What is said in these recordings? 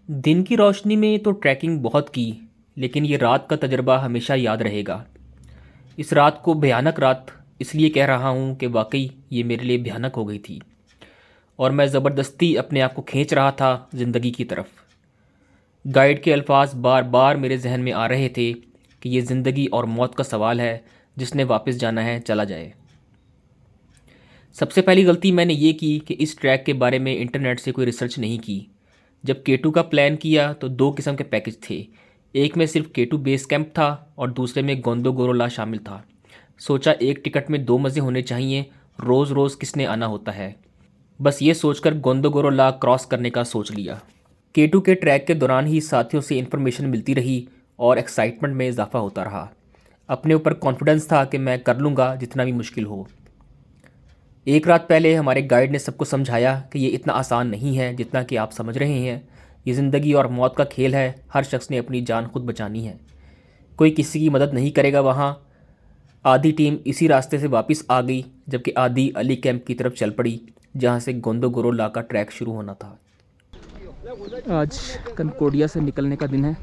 दिन की रोशनी में तो ट्रैकिंग बहुत की, लेकिन ये रात का तजुर्बा हमेशा याद रहेगा। इस रात को भयानक रात इसलिए कह रहा हूँ कि वाकई ये मेरे लिए भयानक हो गई थी और मैं ज़बरदस्ती अपने आप को खींच रहा था ज़िंदगी की तरफ। गाइड के अल्फाज बार बार मेरे जहन में आ रहे थे कि ये ज़िंदगी और मौत का सवाल है, जिसने वापस जाना है चला जाए। सबसे पहली गलती मैंने ये की कि इस ट्रैक के बारे में इंटरनेट से कोई रिसर्च नहीं की। जब K2 का प्लान किया तो दो किस्म के पैकेज थे। एक में सिर्फ K2 बेस कैंप था और दूसरे में गोंदोगोरोला शामिल था। सोचा एक टिकट में दो मज़े होने चाहिए, रोज़ रोज़ किसने आना होता है। बस ये सोचकर गोंदोगोरोला क्रॉस करने का सोच लिया। K2 के ट्रैक के दौरान ही साथियों से इन्फॉर्मेशन मिलती रही और एक्साइटमेंट में इजाफा होता रहा। अपने ऊपर कॉन्फिडेंस था कि मैं कर लूँगा जितना भी मुश्किल हो। एक रात पहले हमारे गाइड ने सबको समझाया कि ये इतना आसान नहीं है जितना कि आप समझ रहे हैं। ये ज़िंदगी और मौत का खेल है, हर शख्स ने अपनी जान खुद बचानी है, कोई किसी की मदद नहीं करेगा वहाँ। आधी टीम इसी रास्ते से वापस आ गई, जबकि आधी अली कैंप की तरफ चल पड़ी, जहाँ से गोंदोगोरोला का ट्रैक शुरू होना था। आज कनकोडिया से निकलने का दिन है।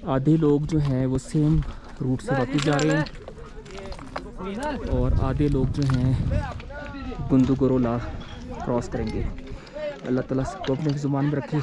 आधे लोग जो हैं वो सेम रूट से वापस जा रहे हैं और आधे लोग जो हैं गोंदोगोरोला क्रॉस करेंगे। अल्लाह ताला सबको अपने ज़ुबान में रखे।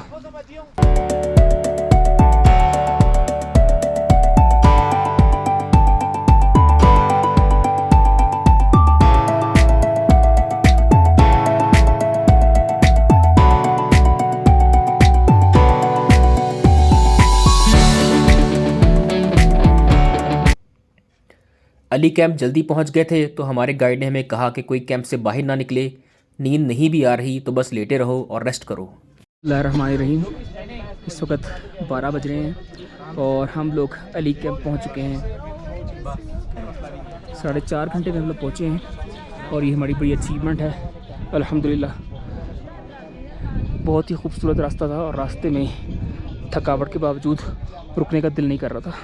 अली कैंप जल्दी पहुंच गए थे तो हमारे गाइड ने हमें कहा कि कोई कैंप से बाहर ना निकले, नींद नहीं भी आ रही तो बस लेटे रहो और रेस्ट करो। बिस्मिल्लाहिर्रहमानिर्रहीम। इस वक्त 12 बज रहे हैं और हम लोग अली कैंप पहुंच चुके हैं। 4.5 घंटे में हम लोग पहुँचे हैं और ये हमारी बड़ी अचीवमेंट है अल्हम्दुलिल्लाह। बहुत ही खूबसूरत रास्ता था और रास्ते में थकावट के बावजूद रुकने का दिल नहीं कर रहा था।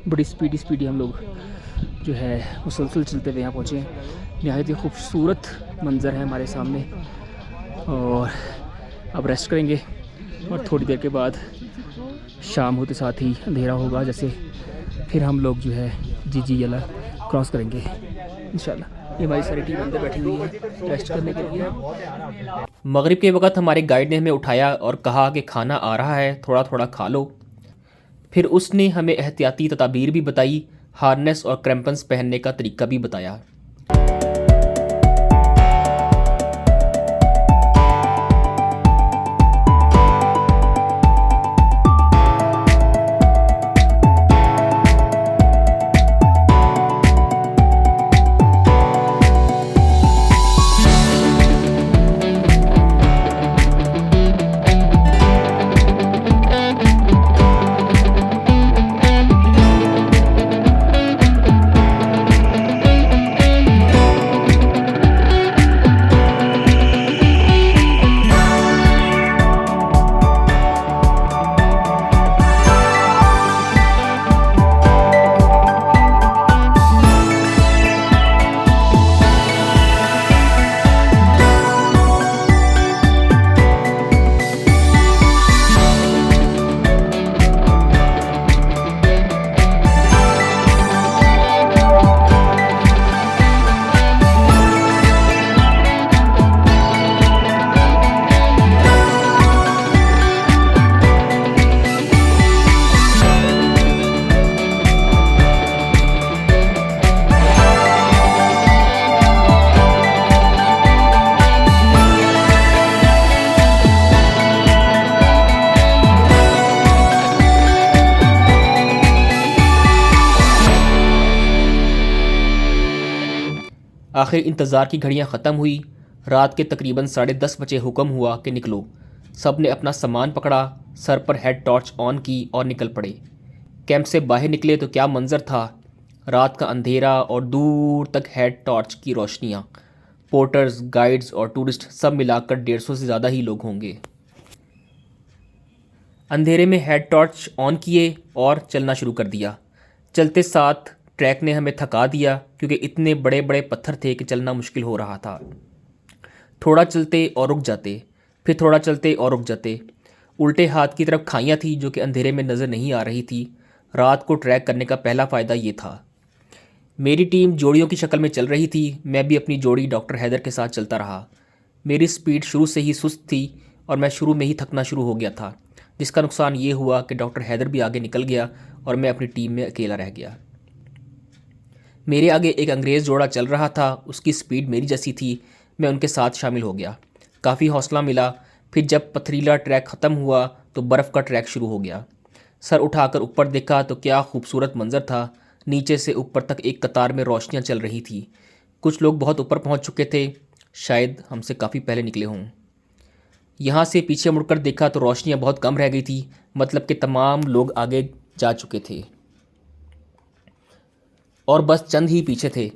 बड़ी स्पीडी हम लोग जो है मुसलसल चलते हुए यहाँ पहुँचे हैं। नहायत ही खूबसूरत मंज़र है हमारे सामने और अब रेस्ट करेंगे और थोड़ी देर के बाद शाम होते साथ ही अंधेरा होगा, जैसे फिर हम लोग जो है जी यला क्रॉस करेंगे इंशाल्लाह। ये हमारी सारी टीम अंदर बैठी हुई है रेस्ट करने के लिए। मगरिब के वक्त हमारे गाइड ने हमें उठाया और कहा कि खाना आ रहा है, थोड़ा थोड़ा खा लो। फिर उसने हमें एहतियाती तदाबीर भी बताई, हार्नेस और क्रैम्पन्स पहनने का तरीका भी बताया। आखिर इंतज़ार की घड़ियां ख़त्म हुई। रात के तकरीबन 10:30 बजे हुक्म हुआ कि निकलो। सब ने अपना सामान पकड़ा, सर पर हेड टॉर्च ऑन की और निकल पड़े। कैंप से बाहर निकले तो क्या मंजर था। रात का अंधेरा और दूर तक हेड टॉर्च की रोशनियाँ। पोर्टर्स, गाइड्स और टूरिस्ट सब मिलाकर 150 से ज़्यादा ही लोग होंगे। अंधेरे में हेड टॉर्च ऑन किए और चलना शुरू कर दिया। चलते साथ ट्रैक ने हमें थका दिया क्योंकि इतने बड़े बड़े पत्थर थे कि चलना मुश्किल हो रहा था। थोड़ा चलते और रुक जाते, फिर थोड़ा चलते और रुक जाते। उल्टे हाथ की तरफ खाइयाँ थी जो कि अंधेरे में नज़र नहीं आ रही थी। रात को ट्रैक करने का पहला फ़ायदा ये था। मेरी टीम जोड़ियों की शक्ल में चल रही थी। मैं भी अपनी जोड़ी डॉक्टर हैदर के साथ चलता रहा। मेरी स्पीड शुरू से ही सुस्त थी और मैं शुरू में ही थकना शुरू हो गया था, जिसका नुकसान ये हुआ कि डॉक्टर हैदर भी आगे निकल गया और मैं अपनी टीम में अकेला रह गया। मेरे आगे एक अंग्रेज़ जोड़ा चल रहा था, उसकी स्पीड मेरी जैसी थी। मैं उनके साथ शामिल हो गया। काफ़ी हौसला मिला। फिर जब पथरीला ट्रैक ख़त्म हुआ तो बर्फ़ का ट्रैक शुरू हो गया। सर उठाकर ऊपर देखा तो क्या खूबसूरत मंजर था। नीचे से ऊपर तक एक कतार में रोशनियां चल रही थी। कुछ लोग बहुत ऊपर पहुंच चुके थे, शायद हमसे काफ़ी पहले निकले हों। यहाँ से पीछे मुड़कर देखा तो रोशनियां बहुत कम रह गई थी, मतलब कि तमाम लोग आगे जा चुके थे और बस चंद ही पीछे थे।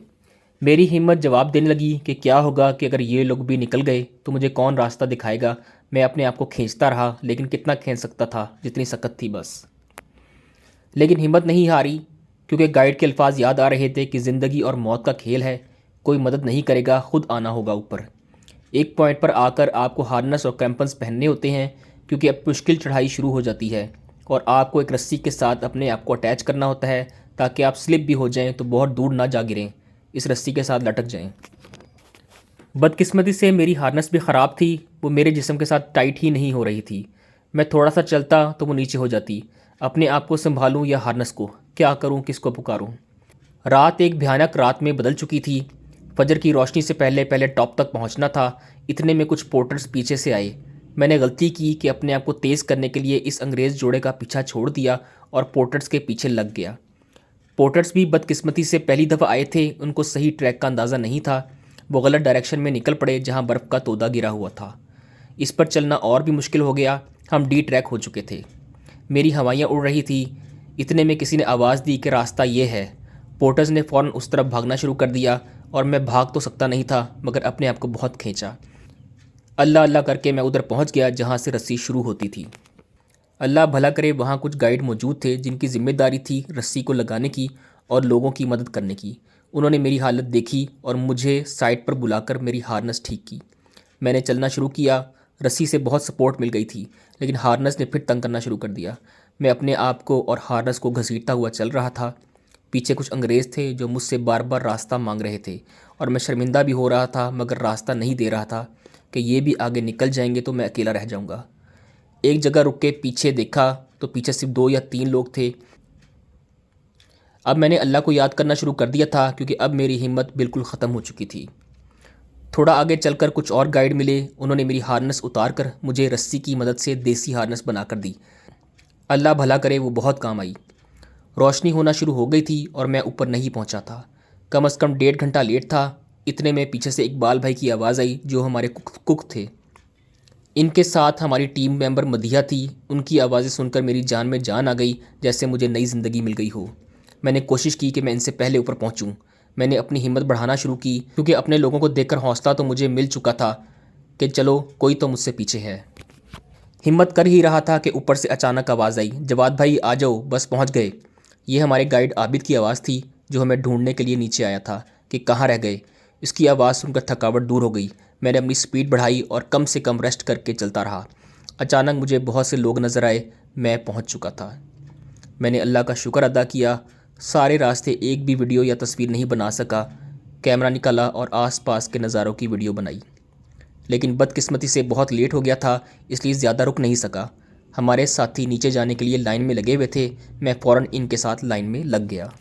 मेरी हिम्मत जवाब देने लगी कि क्या होगा कि अगर ये लोग भी निकल गए तो मुझे कौन रास्ता दिखाएगा। मैं अपने आप को खींचता रहा, लेकिन कितना खींच सकता था, जितनी सकत थी बस। लेकिन हिम्मत नहीं हारी, क्योंकि गाइड के अल्फाज याद आ रहे थे कि ज़िंदगी और मौत का खेल है, कोई मदद नहीं करेगा, खुद आना होगा ऊपर। एक पॉइंट पर आकर आपको हार्नस और क्रैम्पन्स पहनने होते हैं, क्योंकि अब मुश्किल चढ़ाई शुरू हो जाती है और आपको एक रस्सी के साथ अपने आप को अटैच करना होता है ताकि आप स्लिप भी हो जाएं तो बहुत दूर ना जा गिरें, इस रस्सी के साथ लटक जाएं। बदकिस्मती से मेरी हार्नस भी ख़राब थी, वो मेरे जिस्म के साथ टाइट ही नहीं हो रही थी। मैं थोड़ा सा चलता तो वो नीचे हो जाती। अपने आप को संभालूं या हार्नस को, क्या करूं, किसको पुकारूं। रात एक भयानक रात में बदल चुकी थी। फजर की रोशनी से पहले पहले टॉप तक पहुंचना था। इतने में कुछ पोर्टर्स पीछे से आए। मैंने गलती की कि अपने आप को तेज़ करने के लिए इस अंग्रेज़ जोड़े का पीछा छोड़ दिया और पोर्टर्स के पीछे लग गया। पोर्टर्स भी बदकिस्मती से पहली दफ़ा आए थे, उनको सही ट्रैक का अंदाज़ा नहीं था। वो गलत डायरेक्शन में निकल पड़े जहाँ बर्फ़ का तोदा गिरा हुआ था। इस पर चलना और भी मुश्किल हो गया। हम डी ट्रैक हो चुके थे। मेरी हवाइयाँ उड़ रही थी। इतने में किसी ने आवाज़ दी कि रास्ता ये है। पोर्टर्स ने फ़ौरन उस तरफ भागना शुरू कर दिया और मैं भाग तो सकता नहीं था, मगर अपने आप को बहुत खींचा। अल्लाह अल्लाह करके मैं उधर पहुंच गया जहां से रस्सी शुरू होती थी। अल्लाह भला करे, वहां कुछ गाइड मौजूद थे जिनकी जिम्मेदारी थी रस्सी को लगाने की और लोगों की मदद करने की। उन्होंने मेरी हालत देखी और मुझे साइड पर बुलाकर मेरी हार्नस ठीक की। मैंने चलना शुरू किया। रस्सी से बहुत सपोर्ट मिल गई थी, लेकिन हार्नस ने फिर तंग करना शुरू कर दिया। मैं अपने आप को और हार्नस को घसीटता हुआ चल रहा था। पीछे कुछ अंग्रेज़ थे जो मुझसे बार बार रास्ता मांग रहे थे और मैं शर्मिंदा भी हो रहा था, मगर रास्ता नहीं दे रहा था कि ये भी आगे निकल जाएंगे तो मैं अकेला रह जाऊंगा। एक जगह रुक के पीछे देखा तो पीछे सिर्फ 2 या 3 लोग थे। अब मैंने अल्लाह को याद करना शुरू कर दिया था, क्योंकि अब मेरी हिम्मत बिल्कुल ख़त्म हो चुकी थी। थोड़ा आगे चलकर कुछ और गाइड मिले। उन्होंने मेरी हार्नस उतार कर मुझे रस्सी की मदद से देसी हार्नस बनाकर दी। अल्लाह भला करे, वो बहुत काम आई। रोशनी होना शुरू हो गई थी और मैं ऊपर नहीं पहुंचा था। कम से कम 1.5 घंटा लेट था। इतने में पीछे से इकबाल भाई की आवाज़ आई, जो हमारे कुक थे। इनके साथ हमारी टीम मेंबर मदिया थी। उनकी आवाज़ें सुनकर मेरी जान में जान आ गई, जैसे मुझे नई ज़िंदगी मिल गई हो। मैंने कोशिश की कि मैं इनसे पहले ऊपर पहुंचूं। मैंने अपनी हिम्मत बढ़ाना शुरू की, क्योंकि अपने लोगों को देखकर हौसला तो मुझे मिल चुका था कि चलो कोई तो मुझसे पीछे है। हिम्मत कर ही रहा था कि ऊपर से अचानक आवाज़ आई, जवाद भाई आ जाओ, बस पहुंच गए। ये हमारे गाइड आबिद की आवाज़ थी, जो हमें ढूंढने के लिए नीचे आया था कि कहाँ रह गए। इसकी आवाज़ सुनकर थकावट दूर हो गई। मैंने अपनी स्पीड बढ़ाई और कम से कम रेस्ट करके चलता रहा। अचानक मुझे बहुत से लोग नज़र आए। मैं पहुंच चुका था। मैंने अल्लाह का शुक्र अदा किया। सारे रास्ते एक भी वीडियो या तस्वीर नहीं बना सका। कैमरा निकाला और आसपास के नज़ारों की वीडियो बनाई, लेकिन बदकिस्मती से बहुत लेट हो गया था, इसलिए ज़्यादा रुक नहीं सका। हमारे साथी नीचे जाने के लिए लाइन में लगे हुए थे। मैं फ़ौरन इनके साथ लाइन में लग गया।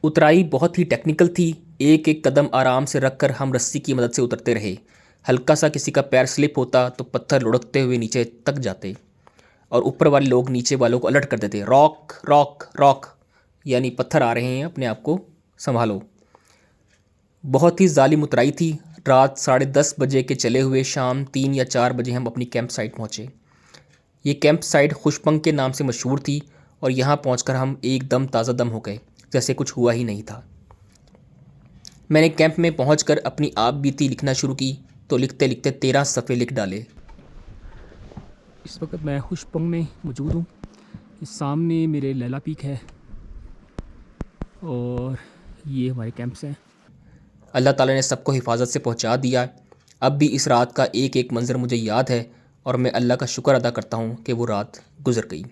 उतराई बहुत ही टेक्निकल थी। एक एक कदम आराम से रखकर हम रस्सी की मदद से उतरते रहे। हल्का सा किसी का पैर स्लिप होता तो पत्थर लुढ़कते हुए नीचे तक जाते और ऊपर वाले लोग नीचे वालों को अलर्ट कर देते, रॉक रॉक रॉक, यानी पत्थर आ रहे हैं, अपने आप को संभालो। बहुत ही जालिम उतराई थी। रात 10:30 बजे के चले हुए शाम 3 या 4 बजे हम अपनी कैंप साइट पहुँचे। ये कैंप साइट खुशपंख के नाम से मशहूर थी और यहाँ पहुँचकर हम एकदम ताज़ा दम हो गए, जैसे कुछ हुआ ही नहीं था। मैंने कैंप में पहुँचकर अपनी आप बीती लिखना शुरू की तो लिखते लिखते 13 सफ़े लिख डाले। इस वक्त मैं हुशपंग में मौजूद हूँ। इस सामने मेरे लैला पीक है और ये हमारे कैंप्स हैं। अल्लाह ताला ने सबको हिफाजत से पहुंचा दिया। अब भी इस रात का एक एक मंज़र मुझे याद है और मैं अल्लाह का शुक्र अदा करता हूँ कि वो रात गुजर गई।